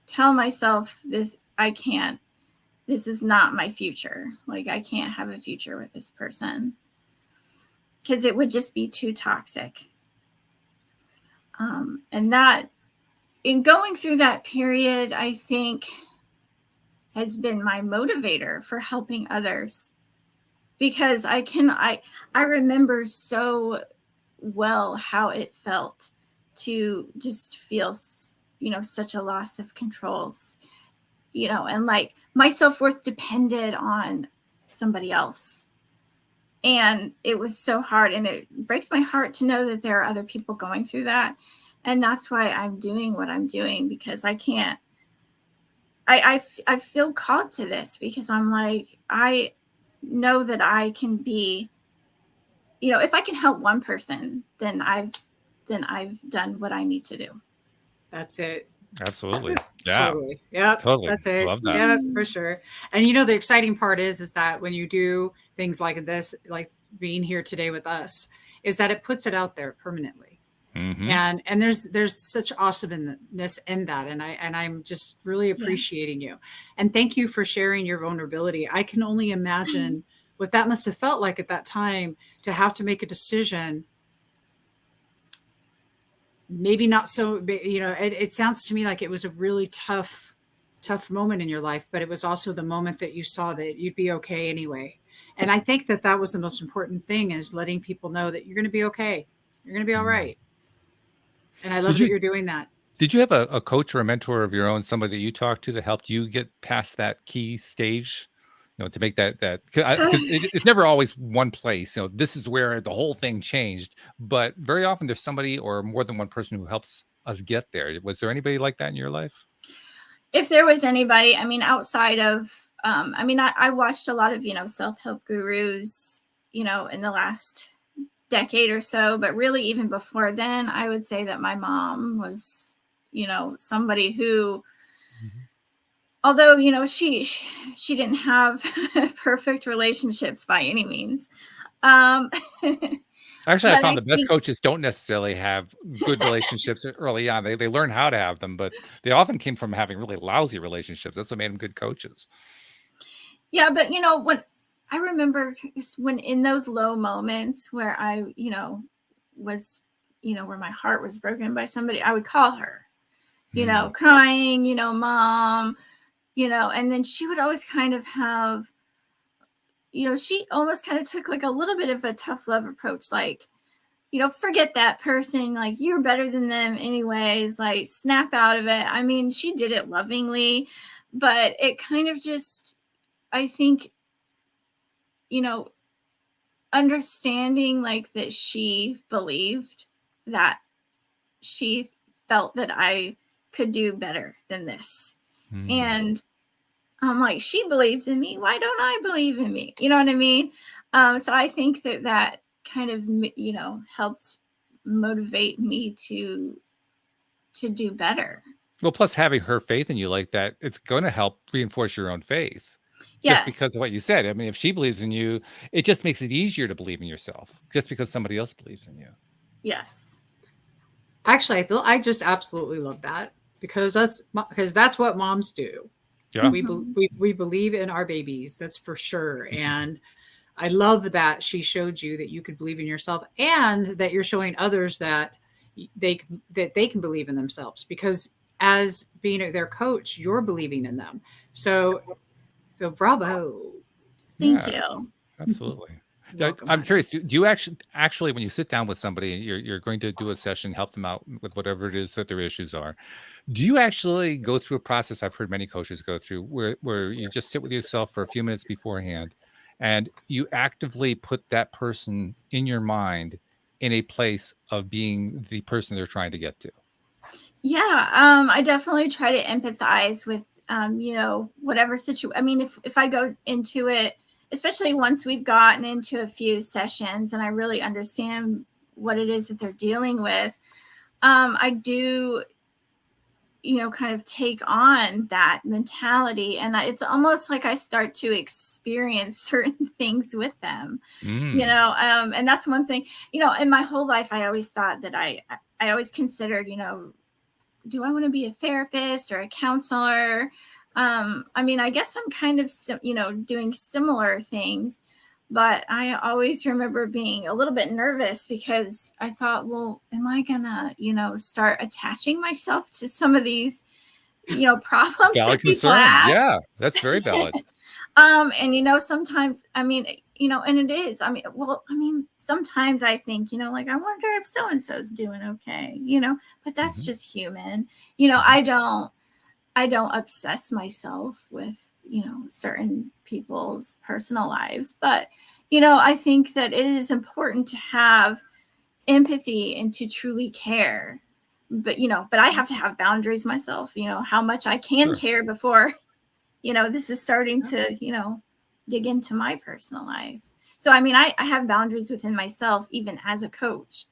tell myself this is not my future. Like, I can't have a future with this person because it would just be too toxic. And that, in going through that period, I think has been my motivator for helping others, because I remember so well how it felt to just feel, such a loss of controls, and like my self-worth depended on somebody else. And it was so hard, and it breaks my heart to know that there are other people going through that. And that's why I'm doing what I'm doing, because I can't, I feel called to this, because I'm like, I know that I can be, if I can help one person, then I've done what I need to do. That's it. Absolutely. Yeah. Totally. Yep. Totally. That's it. Love that. Yep, for sure. And the exciting part is that when you do things like this, like being here today with us, is that it puts it out there permanently. Mm-hmm. And there's such awesomeness in that. And I'm just really appreciating you. And thank you for sharing your vulnerability. I can only imagine what that must have felt like at that time, to have to make a decision. Maybe not so, it sounds to me like it was a really tough moment in your life, but it was also the moment that you saw that you'd be okay anyway. And I think that was the most important thing, is letting people know that you're going to be okay. You're going to be all right. And I love that you're doing that. Did you have a coach or a mentor of your own, somebody that you talked to that helped you get past that key stage? To make that it's never always one place. This is where the whole thing changed. But very often there's somebody or more than one person who helps us get there. Was there anybody like that in your life? If there was anybody, outside of, I watched a lot of, self-help gurus, in the last decade or so. But really, even before then, I would say that my mom was, somebody who, although, she didn't have perfect relationships by any means. Actually, I found the best coaches don't necessarily have good relationships early on. They learn how to have them, but they often came from having really lousy relationships. That's what made them good coaches. Yeah, but when I remember when in those low moments where I, was, where my heart was broken by somebody, I would call her, crying, mom, and then she would always kind of have, she almost kind of took like a little bit of a tough love approach, like, forget that person, like, you're better than them anyways, like, snap out of it. She did it lovingly, but it kind of just, I think, understanding like that she believed that she felt that I could do better than this. And I'm like, she believes in me. Why don't I believe in me? You know what I mean? So I think that kind of, helped motivate me to do better. Well, plus having her faith in you like that, it's going to help reinforce your own faith. Yes. Just because of what you said. If she believes in you, it just makes it easier to believe in yourself, just because somebody else believes in you. Yes. Actually, I just absolutely love that because that's what moms do. Yeah. We believe in our babies, that's for sure. And I love that she showed you that you could believe in yourself and that you're showing others that they can believe in themselves because as being their coach, you're believing in them. So bravo. Thank Yeah, you. absolutely. Yeah, Welcome, I'm honey. curious. Do you actually when you sit down with somebody, you're going to do a session, help them out with whatever it is that their issues are. Do you actually go through a process I've heard many coaches go through where you just sit with yourself for a few minutes beforehand and you actively put that person in your mind in a place of being the person they're trying to get to? Yeah, I definitely try to empathize with, whatever situation. I mean, if I go into it, especially once we've gotten into a few sessions and I really understand what it is that they're dealing with, I do, kind of take on that mentality. And it's almost like I start to experience certain things with them, Mm, and that's one thing, in my whole life, I always thought that I always considered, do I want to be a therapist or a counselor? I mean, I guess I'm kind of, doing similar things, but I always remember being a little bit nervous because I thought, well, am I gonna, start attaching myself to some of these, problems valid that people concern. have? Yeah, that's very valid. And sometimes, I mean, and it is. Sometimes I think, like, I wonder if so and so's doing okay, but that's Mhm, just human. mhm. I don't obsess myself with, certain people's personal lives, but I think that it is important to have empathy and to truly care. But I have to have boundaries myself, how much I can Sure. care before this is starting to, dig into my personal life. So, I mean, I have boundaries within myself, even as a coach.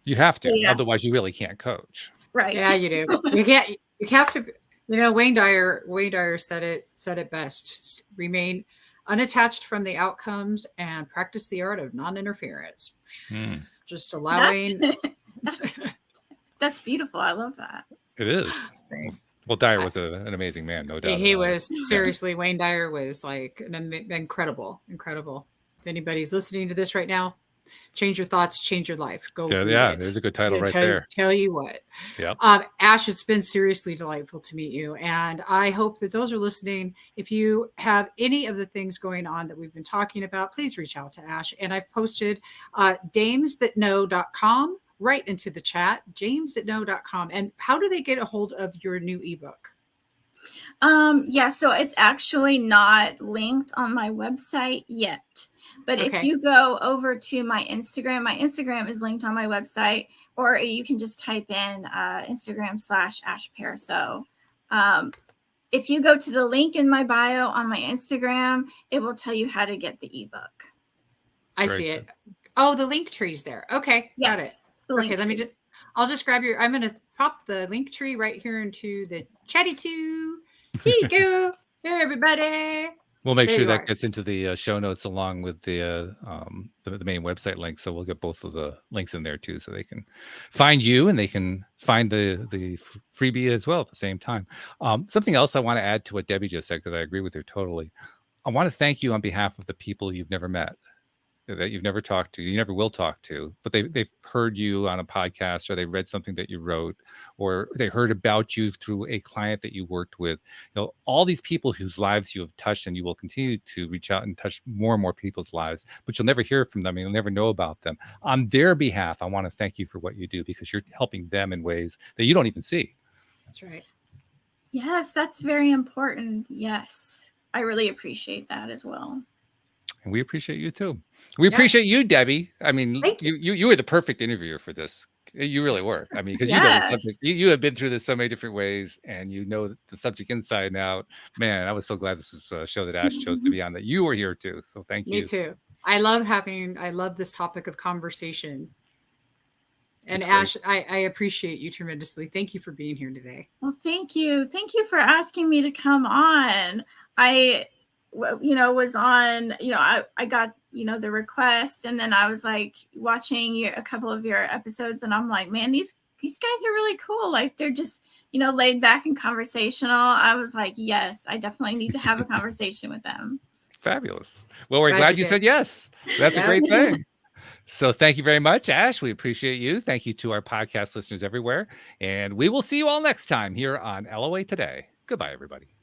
You have So, to, yeah, otherwise you really can't coach. right. Yeah, you do. You can't. You have to. Wayne Dyer said it best. Just remain unattached from the outcomes and practice the art of non-interference. Mm, Just That's allowing that's that's beautiful. I love that. it is. Well, things. well, Dyer I, was an amazing man, no doubt he about it. was Yeah. seriously. Wayne Dyer was like incredible, incredible. If anybody's listening to this right now, change your thoughts, change your life. Go Yeah, read yeah, it. there's a good title I right there. tell you what. Yep. Ash, it's been seriously delightful to meet you. And I hope that those are listening, if you have any of the things going on that we've been talking about, please reach out to Ash. And I've posted damesthatknow.com right into the chat, jamesthatknow.com. And how do they get a hold of your new ebook? Yeah, so it's actually not linked on my website yet. But if Okay. you go over to my Instagram is linked on my website, or you can just type in Instagram/Ash Pariseau. If you go to the link in my bio on my Instagram, it will tell you how to get the ebook. I Very see good. it. Oh, the link tree's there. Okay. Got it. Yes, the Okay. link Let me tree. just, I'll just grab I'm going to pop the link tree right here into the chatty too. Here you go. Here, everybody. We'll make There sure you that are. gets into the show notes along with the main website link. So we'll get both of the links in there too, so they can find you and they can find the freebie as well at the same time. Something else I want to add to what Debbie just said, because I agree with her totally. I want to thank you on behalf of the people you've never met, that you've never talked to, you never will talk to, but they've heard you on a podcast, or they read something that you wrote, or they heard about you through a client that you worked with. All these people whose lives you have touched, and you will continue to reach out and touch more and more people's lives, but you'll never hear from them. You'll never know about them. On their behalf, I want to thank you for what you do, because you're helping them in ways that you don't even see. That's right. Yes, that's very important. Yes, I really appreciate that as well. And we appreciate you too. We Yeah. appreciate you, Debbie. I mean, Thank you. you were the perfect interviewer for this. You really were. I mean, because you know the Yes. subject. You have been through this so many different ways, and you know the subject inside and out. Man, I was so glad this is a show that Ash chose to be on, that you were here too. So thank Me you. too. I love this topic of conversation. And It's great. Ash, I appreciate you tremendously. Thank you for being here today. Well, thank you. Thank you for asking me to come on. I was on, I got the request. And then I was like watching a couple of your episodes, and I'm like, man, these guys are really cool. Like, they're just, laid back and conversational. I was like, yes, I definitely need to have a conversation with them. Fabulous. Well, we're glad you said yes. That's a great thing. So thank you very much, Ash. We appreciate you. Thank you to our podcast listeners everywhere. And we will see you all next time here on LOA Today. Goodbye, everybody.